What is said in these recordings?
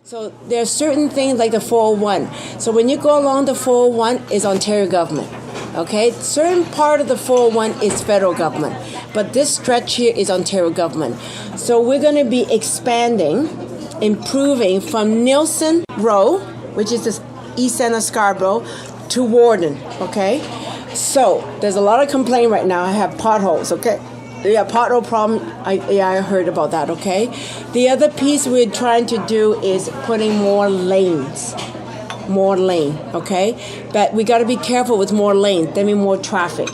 So there are certain things like the 401. So when you go along the 401 is Ontario government. Okay, certain part of the 401 is federal government, but this stretch here is Ontario government. So we're going to be expanding, improving from Nielsen Row, which is the east end of Scarborough, to Warden. Okay, so there's a lot of complaint right now. I have potholes. Okay. Yeah, pothole problem. I heard about that. Okay. The other piece we're trying to do is putting more lanes. More lane, okay? But we got to be careful with more lanes. There means more traffic.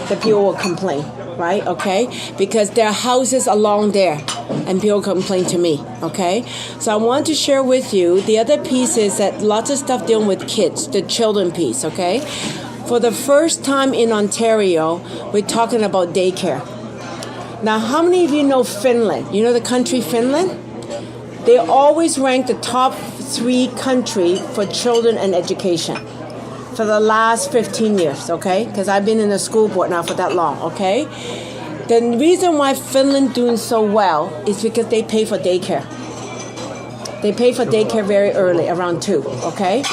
The people will complain, right? Okay? Because there are houses along there, and people complain to me, okay? So I want to share with you the other piece is that lots of stuff dealing with kids, the children piece, okay? For the first time in Ontario, we're talking about daycare. Now, how many of you know Finland? You know the country Finland? They always rank the top 3 country for children and education for the last 15 years, okay? Because I've been in the school board now for that long, okay? The reason why Finland doing so well is because they pay for daycare. They pay for daycare very early, around 2, okay?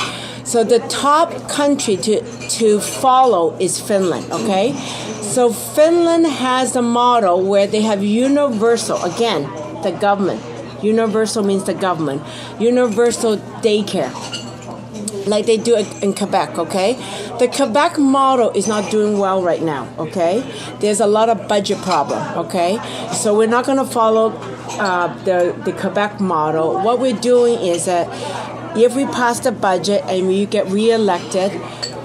So the top country to follow is Finland, okay? So Finland has a model where they have universal, again, the government. Universal means the government. Universal daycare, like they do in Quebec, okay? The Quebec model is not doing well right now, okay? There's a lot of budget problem, okay? So we're not going to follow the Quebec model. What we're doing is that if we pass the budget and we get reelected,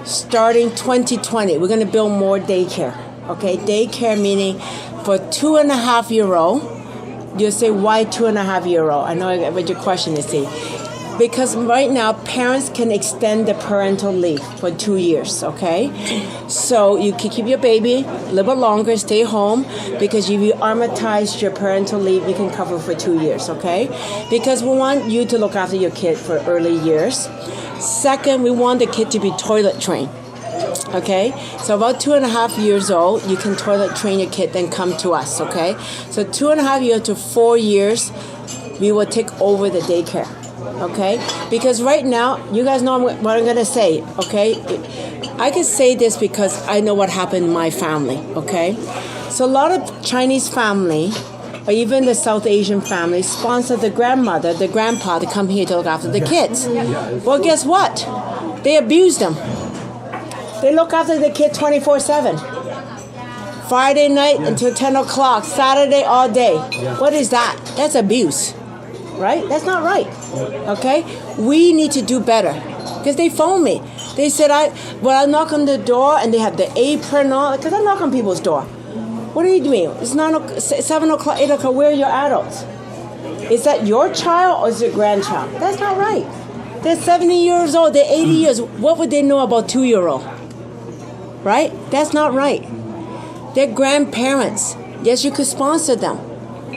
starting 2020, we're going to build more daycare, okay? Daycare meaning for 2.5-year-old. You'll say, why 2.5-year-old? I know what your question is. See, because right now parents can extend the parental leave for 2 years. Okay, so you can keep your baby a little bit longer, stay home, because if you amortize your parental leave, you can cover for 2 years. Okay, because we want you to look after your kid for early years. Second, we want the kid to be toilet trained. Okay, so about 2.5 years old, you can toilet train your kid, then come to us, okay? So 2.5 years to 4 years, we will take over the daycare, okay? Because right now, you guys know what I'm going to say, okay? I can say this because I know what happened in my family, okay? So a lot of Chinese family, or even the South Asian family, sponsor the grandmother, the grandpa to come here to look after the kids. Well, guess what? They abuse them. They look after the kid 24/7. Friday night until 10 o'clock, Saturday all day. What is that? That's abuse, right? That's not right, okay? We need to do better, because they phoned me. They said, I knock on the door and they have the apron on, because I knock on people's door. What are you doing? It's 7 o'clock, 8 o'clock, where are your adults? Is that your child or is it your grandchild? That's not right. They're 70 years old, they're 80 years. What would they know about 2-year-old? Right? That's not right. They're grandparents. Yes, you could sponsor them,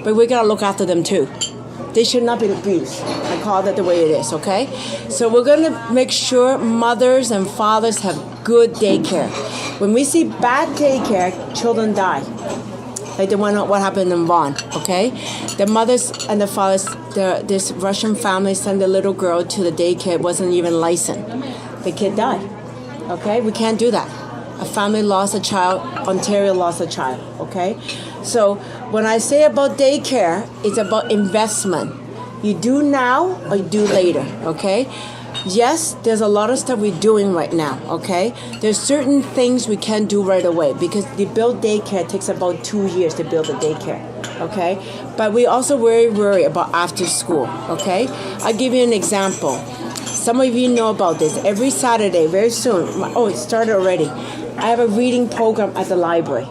but we gotta look after them too. They should not be abused. I call that the way it is, okay? So we're gonna make sure mothers and fathers have good daycare. When we see bad daycare, children die. Like the one what happened in Vaughan, okay? The mothers and the fathers, this Russian family sent the little girl to the daycare, it wasn't even licensed. The kid died, okay? We can't do that. A family lost a child, Ontario lost a child, okay? So when I say about daycare, it's about investment. You do now or you do later, okay? Yes, there's a lot of stuff we're doing right now, okay? There's certain things we can't do right away because to build daycare takes about 2 years to build a daycare, okay? But we also very worried about after school, okay? I'll give you an example. Some of you know about this. Every Saturday, very soon, it started already. I have a reading program at the library,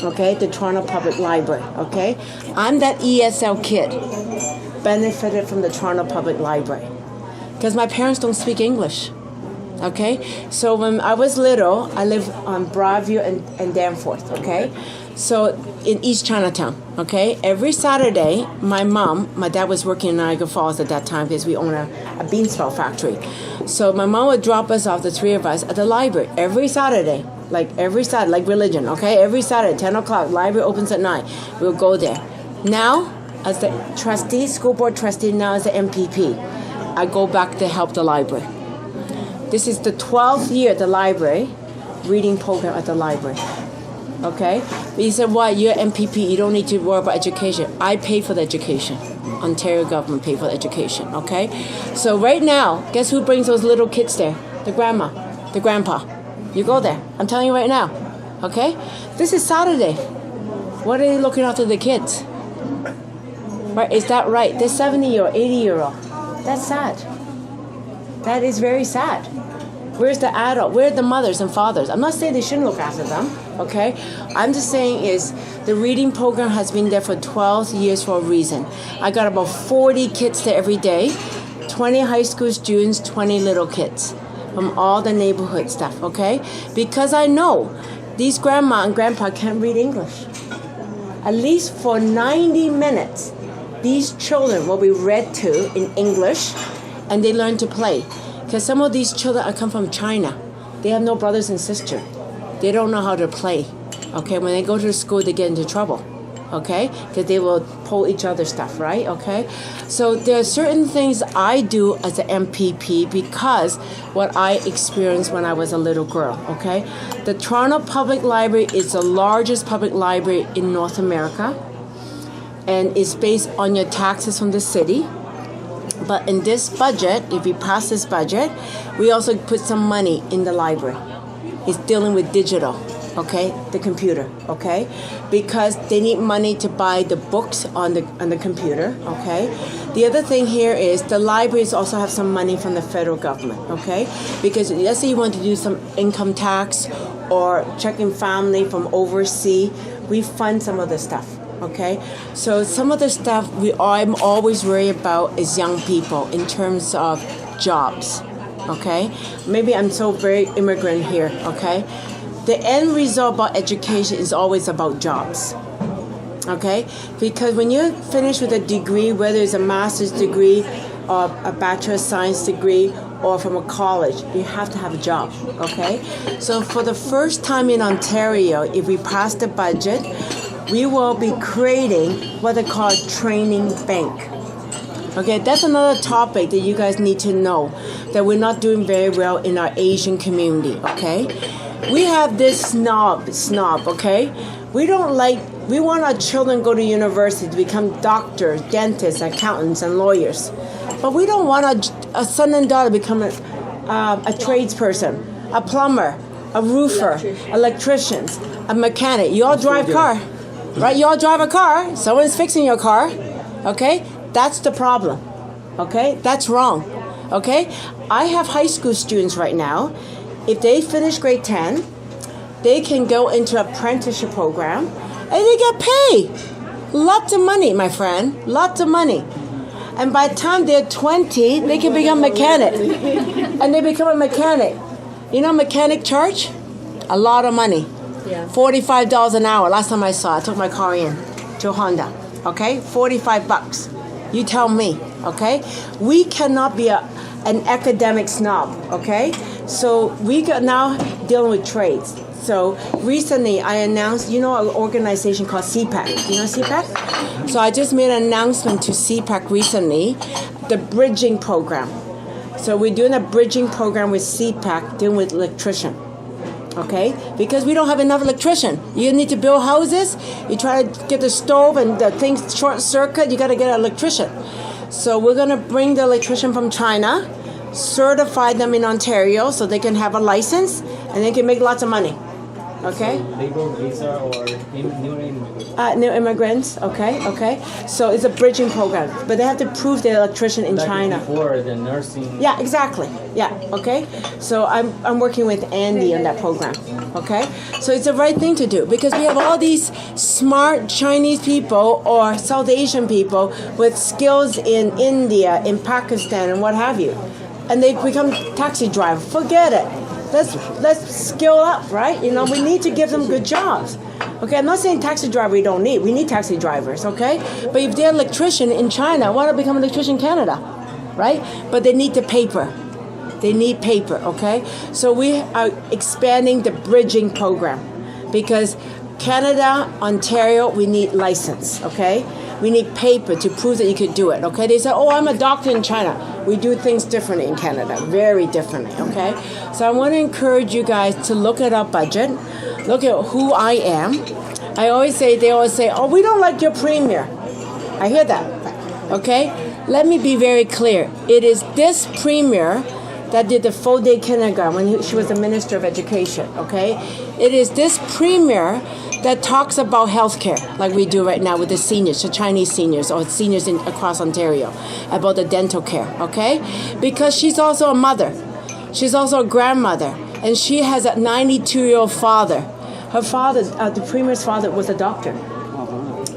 okay, the Toronto Public Library, okay? I'm that ESL kid, benefited from the Toronto Public Library, because my parents don't speak English, okay? So when I was little, I lived on Broadview and Danforth, okay? So in East Chinatown, okay? Every Saturday, my dad was working in Niagara Falls at that time because we own a beansprout factory. So my mom would drop us off, the 3 of us, at the library every Saturday. Like religion, okay? Every Saturday, 10 o'clock, library opens at 9. We'll go there. Now, as the trustee, school board trustee, now as the MPP, I go back to help the library. This is the 12th year the library, reading program at the library. Okay? But you said, why? You're MPP, you don't need to worry about education. I pay for the education. Ontario government pay for the education. Okay? So right now, guess who brings those little kids there? The grandma, the grandpa. You go there. I'm telling you right now. Okay? This is Saturday. What are they looking after the kids? Right? Is that right? They're 70 or 80-year-old. That's sad. That is very sad. Where's the adult? Where are the mothers and fathers? I'm not saying they shouldn't look after them, okay? I'm just saying is the reading program has been there for 12 years for a reason. I got about 40 kids there every day, 20 high school students, 20 little kids from all the neighborhood stuff, okay? Because I know these grandma and grandpa can't read English. At least for 90 minutes, these children will be read to in English, and they learn to play. Because some of these children come from China. They have no brothers and sisters. They don't know how to play. Okay, when they go to school, they get into trouble. Okay, because they will pull each other's stuff, right? Okay, so there are certain things I do as an MPP because what I experienced when I was a little girl. Okay, the Toronto Public Library is the largest public library in North America, and it's based on your taxes from the city. But in this budget, if we pass this budget, we also put some money in the library. It's dealing with digital, okay, the computer, okay, because they need money to buy the books on the computer, okay. The other thing here is the libraries also have some money from the federal government, okay, because let's say you want to do some income tax or checking family from overseas, we fund some of the stuff. Okay, so some of the stuff I'm always worried about is young people in terms of jobs. Okay, maybe I'm so very immigrant here. Okay, the end result about education is always about jobs. Okay, because when you finish with a degree, whether it's a master's degree or a bachelor of science degree or from a college, you have to have a job. Okay, so for the first time in Ontario, if we pass the budget, we will be creating what they call a training bank. Okay, that's another topic that you guys need to know, that we're not doing very well in our Asian community, okay? We have this snob, okay? We want our children to go to university to become doctors, dentists, accountants, and lawyers. But we don't want a son and daughter to become a tradesperson, a plumber, a roofer, electricians, a mechanic. You all drive car. Right, you all drive a car, someone's fixing your car, okay? That's the problem, okay? That's wrong, okay? I have high school students right now. If they finish grade 10, they can go into an apprenticeship program, and they get paid. Lots of money, my friend, lots of money. And by the time they're 20, they can become a mechanic. And they become a mechanic. You know mechanic charge? A lot of money. Yeah. $45 an hour. Last time I saw, I took my car in to Honda. Okay, $45. You tell me. Okay, we cannot be an academic snob. Okay, so we got now dealing with trades. So recently, I announced, an organization called CPAC. You know CPAC? So I just made an announcement to CPAC recently, the bridging program. So we're doing a bridging program with CPAC, dealing with electrician. Okay, because we don't have enough electrician. You need to build houses. You try to get the stove and the things short circuit. You got to get an electrician. So we're gonna bring the electrician from China, certify them in Ontario so they can have a license and they can make lots of money. Okay. So labor visa or new immigrants? New immigrants. Okay. So it's a bridging program, but they have to prove they're an electrician in China. Before the nursing. Yeah, exactly. Yeah. Okay. So I'm working with Andy on that program. Okay. So it's the right thing to do because we have all these smart Chinese people or South Asian people with skills in India, in Pakistan, and what have you, and they become taxi drivers. Forget it. Let's skill up, right? We need to give them good jobs. Okay, I'm not saying taxi driver we don't need. We need taxi drivers, okay? But if they're an electrician in China, why not become an electrician in Canada, right? But they need the paper. They need paper, okay? So we are expanding the bridging program because Canada, Ontario, we need license, okay? We need paper to prove that you could do it, okay? They say, oh, I'm a doctor in China. We do things differently in Canada, very differently, okay? So I want to encourage you guys to look at our budget, look at who I am. They always say, oh, we don't like your premier. I hear that, okay? Let me be very clear. It is this premier that did the full-day kindergarten when she was the Minister of Education, okay? It is this premier that talks about healthcare, like we do right now with the seniors, the Chinese seniors or seniors across Ontario, about the dental care, okay? Because she's also a mother. She's also a grandmother, and she has a 92-year-old father. Her father, the premier's father, was a doctor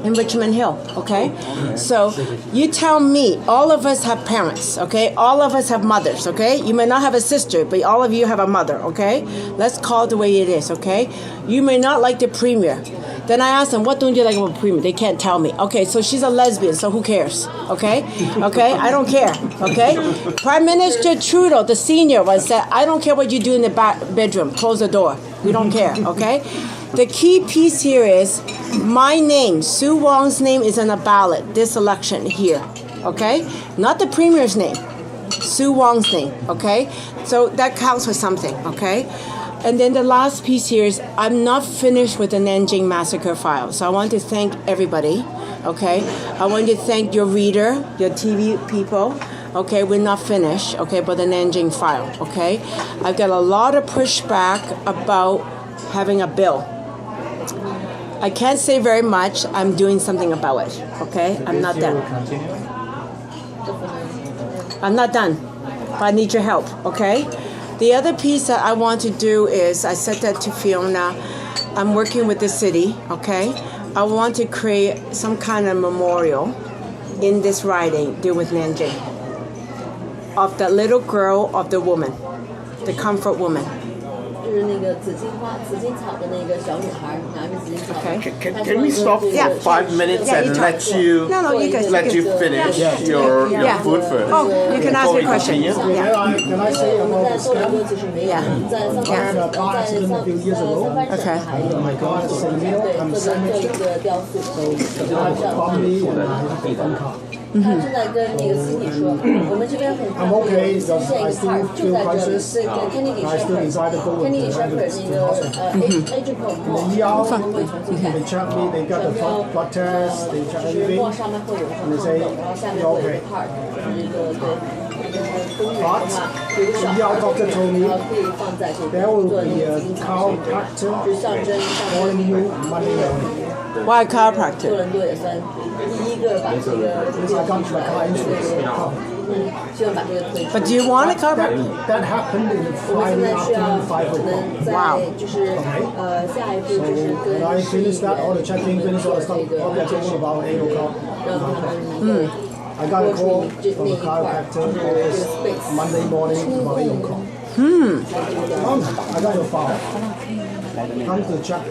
in Richmond Hill, okay? So you tell me, all of us have parents, okay? All of us have mothers, okay? You may not have a sister, but all of you have a mother, okay? Let's call it the way it is, okay? You may not like the premier. Then I ask them, what don't you like about the premier? They can't tell me. Okay, so she's a lesbian, so who cares, okay? Okay, I don't care, okay? Prime Minister Trudeau, the senior one, said, I don't care what you do in the back bedroom. Close the door. We don't care, okay? The key piece here is my name, Soo Wong's name is on the ballot this election here, okay? Not the premier's name, Soo Wong's name, okay? So that counts for something, okay? And then the last piece here is I'm not finished with the Nanjing massacre file. So I want to thank everybody, okay? I want to thank your reader, your TV people, okay? We're not finished, okay, but the Nanjing file, okay? I've got a lot of pushback about having a bill. I can't say very much. I'm doing something about it, okay? I'm not done. I'm not done, but I need your help, okay? The other piece that I want to do is, I said that to Fiona, I'm working with the city, okay? I want to create some kind of memorial in this riding, deal with Nanjing, of the little girl, of the woman, the comfort woman. Okay. Can we stop for 5 minutes and let you finish your food first? Oh, you can ask me a question. Yeah. Can I say about the scam? Yeah. I had a car accident a few years ago. Okay. Oh my God, I'm sandwiched. So the guy bumped me and I had to phone car. I'm okay because I still feel crisis. I still inside the go to the hospital. In the ER, they check me, they got the blood test, they check everything, and they say, you're okay. But the ER doctor told me there will be a chiropractor calling you Monday morning. Why chiropractor? Because I got my car insurance. But do you want a chiropractor? That happened in Friday afternoon, 5 o'clock. Wow. Okay. So when I finished that, all the checking, finished all the stuff, probably I told them about 8 o'clock. I got a call from the chiropractor office Monday morning about 8 o'clock. I got your file. Come to check,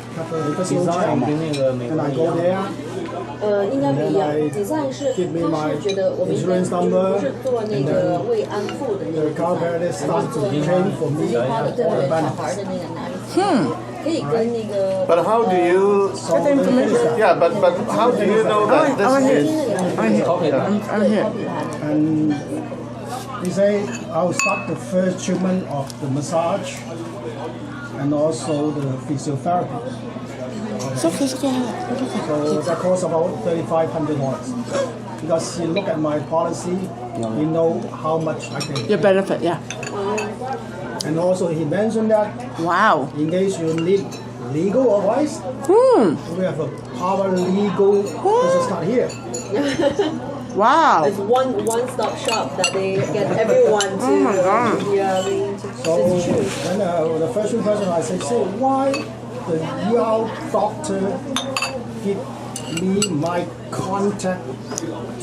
physical check, and I go there. 应该不一样。design 是他是觉得我们应该是做那个为安富的那个 design， 做那个花的对小孩的那个男子，可以跟那个。But how do you? Yeah, but how do you know that this is? I'm here. And he say I'll start the first treatment of the massage and also the physiotherapy. So physical. So that costs about $3,500 because he look at my policy, he know how much I can. Your benefit, yeah. And also he mentioned that Wow. in case you need legal advice, we have a paralegal business card here. Wow. It's one-stop shop that they get everyone to. Oh my God. Yeah, So then the first person I say, so why the ER doctor give me my contact?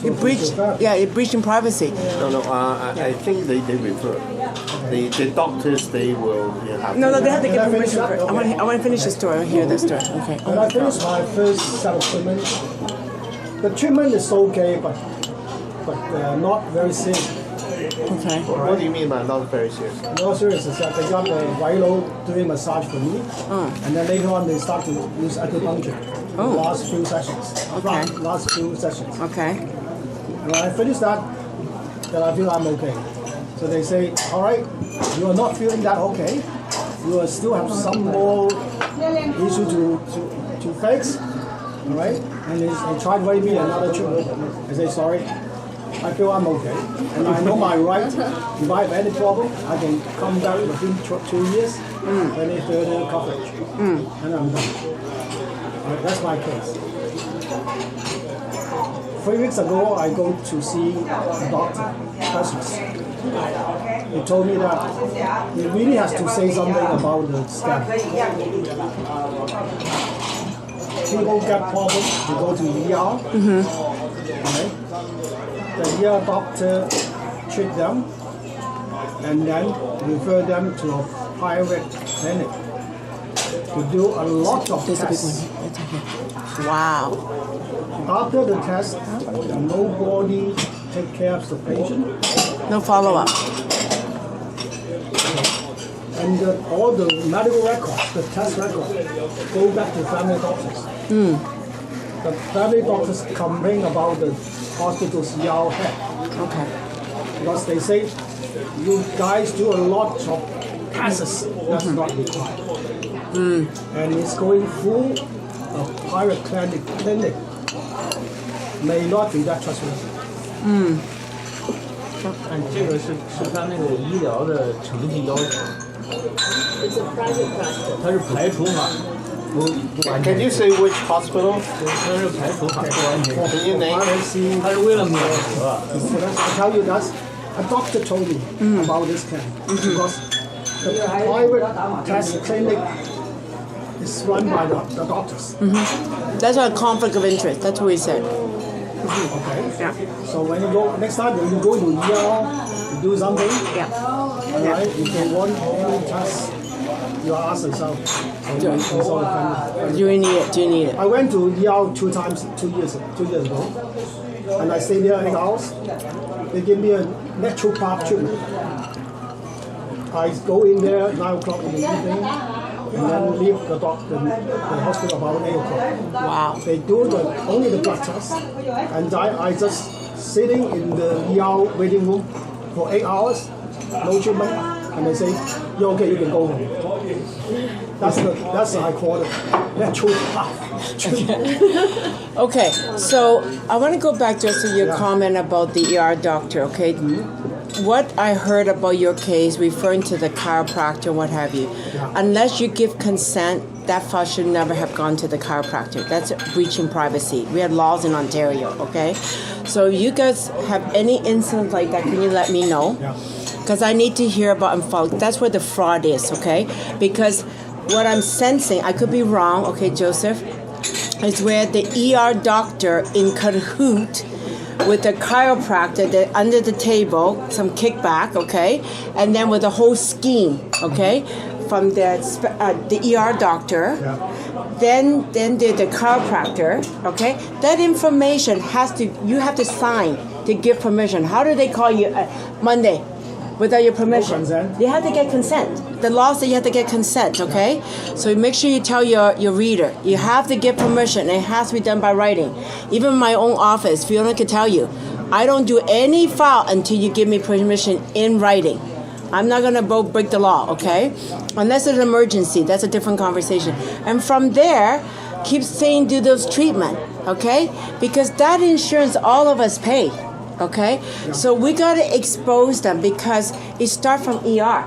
You breach, yeah, you breaching privacy. No. I think they refer. The doctors they will have. No, they have to Can get I finish permission. that? I want to finish the story. I want to hear the story. Okay. When I finished my first set of treatment, the treatment is okay, but not very safe. Okay. What do you mean by not very serious? Not serious is that they got the Vilo doing massage for me, and then later on they start to use acupuncture. Last few sessions. Okay. Last few sessions. Okay. When I finish that, then I feel I'm okay. So they say, all right, you are not feeling that okay. You will still have some more issue to fix. All right? And they try to write me another treatment. I say, sorry, I feel I'm okay. And I know my right. If I have any problem, I can come back within 2 years, any further coverage. And I'm done. Right, that's my case. 3 weeks ago, I go to see a doctor, specialist. He told me that he really has to say something about the scan. People get problems, they go to ER. Right? The ER doctor treat them and then refer them to a private clinic to do a lot of tests. Wow. After the test, nobody take care of the patient. No follow-up. And all the medical records, the test records, go back to family doctors. The family doctors complain about the hospital's ER head. Okay. Because they say, you guys do a lot of tests that's not required. And it's going through a private clinic may not be that trustworthy. 但这个是他那个医疗的程序要求， It's a private practice. 它是排除法，不完 Can 全。 you say which hospital? 它是排除法，不完全。 Can you name? RNC, 它是为了免责。 I tell you that a doctor told me about this camp because the private test clinic is run by the doctors. That's a conflict of interest. That's what we said. Okay. Yeah. So when you go next time when you go to ER to do something, Yeah. alright, if you want any test, you ask yourself. So you consult the family. Do you need it? Do you need it? I went to ER 2 times 2 years ago, and I stayed there 8 hours. They give me a naturopath treatment. I go in there 9 o'clock in the evening, and then leave the hospital about 8 o'clock. Wow. They do only the blood test, and I just sitting in the ER waiting room for 8 hours, no treatment, and they say, you're okay, you can go home. That's I call it naturopath treatment. Okay, so I want to go back just to your comment about the ER doctor, okay? What I heard about your case, referring to the chiropractor, what have you, unless you give consent, that file should never have gone to the chiropractor. That's breaching privacy. We have laws in Ontario, okay? So you guys have any incidents like that, can you let me know? Because I need to hear about and follow. That's where the fraud is, okay? Because what I'm sensing, I could be wrong, okay, Joseph, is where the ER doctor in cahoot with the chiropractor, they're under the table, some kickback, okay, and then with the whole scheme, okay, from the ER doctor, then the chiropractor, okay, that information you have to sign to give permission. How do they call you Monday? Without your permission. Consent. You have to get consent. The law says you have to get consent, okay? So make sure you tell your reader. You have to get permission. It has to be done by writing. Even in my own office, Fiona can tell you, I don't do any file until you give me permission in writing. I'm not going to break the law, okay? Unless it's an emergency. That's a different conversation. And from there, keep saying do those treatment, okay? Because that insurance all of us pay. Okay, so we gotta expose them because it starts from ER.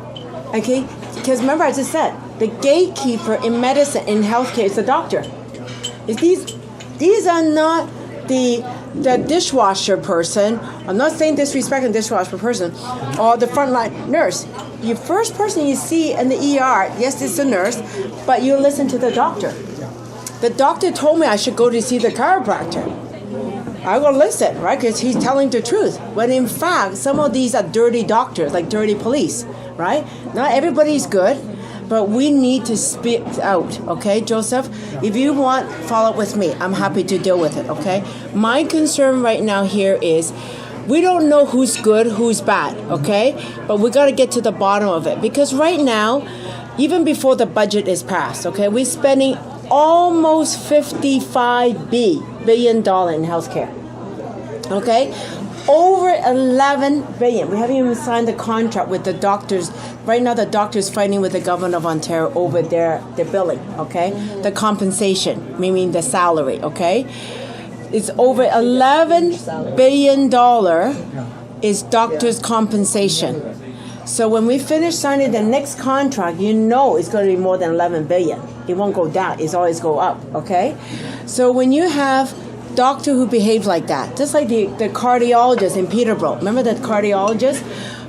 Okay, because remember I just said the gatekeeper in medicine, in healthcare, is the doctor. These are not the dishwasher person. I'm not saying disrespecting the dishwasher person or the frontline nurse. Your first person you see in the ER, yes, it's a nurse, but you listen to the doctor. The doctor told me I should go to see the chiropractor. I will listen, right? Because he's telling the truth. When in fact, some of these are dirty doctors, like dirty police, right? Not everybody's good, but we need to speak out, okay, Joseph? If you want, follow up with me. I'm happy to deal with it, okay? My concern right now here is we don't know who's good, who's bad, okay? But we got to get to the bottom of it because right now, even before the budget is passed, okay, we're spending almost $55 billion in healthcare, okay? Over 11 billion. We haven't even signed the contract with the doctors. Right now, the doctors fighting with the government of Ontario over their billing, okay? The compensation, meaning the salary, okay? It's over $11 billion is doctors' compensation. So when we finish signing the next contract, you know it's going to be more than 11 billion. It won't go down. It's always go up, okay? So when you have doctor who behave like that, just like the cardiologist in Peterborough. Remember that cardiologist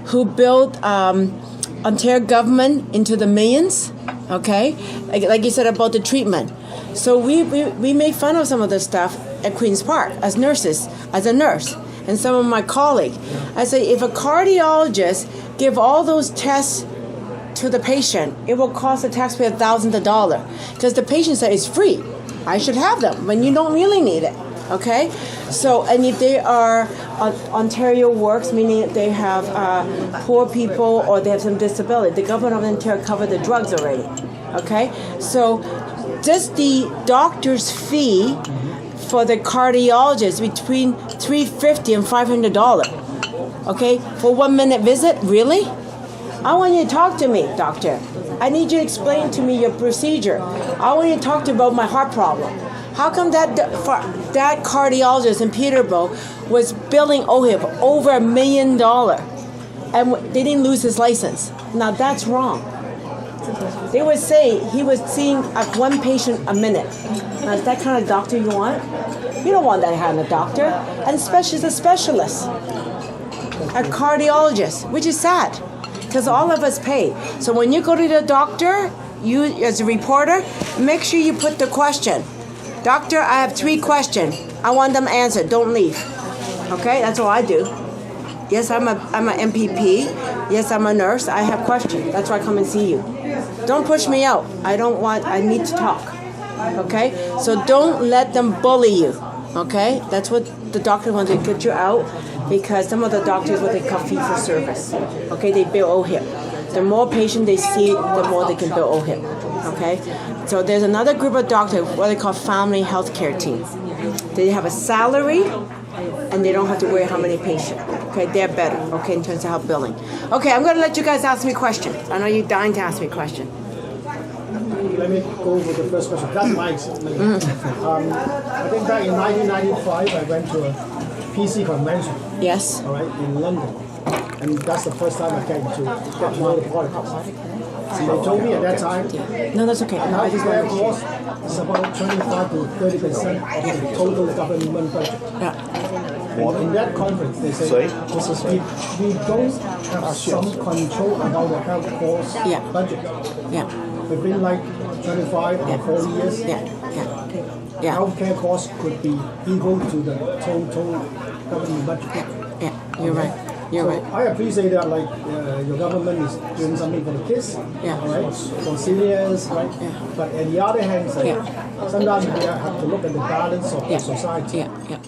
who built Ontario government into the millions? Okay, like you said about the treatment. So we made fun of some of the stuff at Queen's Park as nurses, as a nurse, and some of my colleagues. I say if a cardiologist give all those tests to the patient, it will cost the taxpayer thousands of dollars because the patient said it's free. I should have them when you don't really need it. Okay, so and if they are Ontario works, meaning they have poor people or they have some disability, the government of Ontario cover the drugs already. Okay, so just the doctor's fee for the cardiologist between $350 and $500. Okay, for 1 minute visit, really? I want you to talk to me, doctor. I need you to explain to me your procedure. I want you to talk to me about my heart problem. How come that cardiologist in Peterborough was billing OHIP over $1 million and they didn't lose his license? Now that's wrong. They would say he was seeing one patient a minute. Now is that kind of doctor you want? You don't want that kind of doctor. And especially a specialist, a cardiologist, which is sad because all of us pay. So when you go to the doctor, you as a reporter, make sure you put the question. Doctor, I have 3 questions. I want them answered. Don't leave. Okay, that's all I do. Yes, I'm a MPP. Yes, I'm a nurse. I have questions. That's why I come and see you. Don't push me out. I need to talk. Okay, so don't let them bully you. Okay, that's what the doctor wants to get you out because some of the doctors what they call fee for service. Okay, they bill OHIP. The more patient they see, the more they can bill OHIP. Okay, so there's another group of doctors, what they call family health care team. They have a salary, and they don't have to worry how many patients. Okay, they're better. Okay, in terms of help billing. Okay, I'm going to let you guys ask me questions. I know you're dying to ask me a question. Let me go with the first question. That's my experience. I think back in 1995, I went to a PC convention. Yes. All right, in London. And that's the first time I came to get to know the products. So they told me at that time, no, that's okay. No, I just healthcare cost is about 25 to 30% of the total government budget. Yeah. In that conference, they said, we don't have some control about the health cost budget. Yeah. Within like 25 or 40 years, healthcare costs could be equal to the total government budget. Yeah, you're right. You're right. I appreciate that, like your government is doing something for the kids, right? For seniors, right? But on the other hand, sometimes we have to look at the balance of the society. Yeah.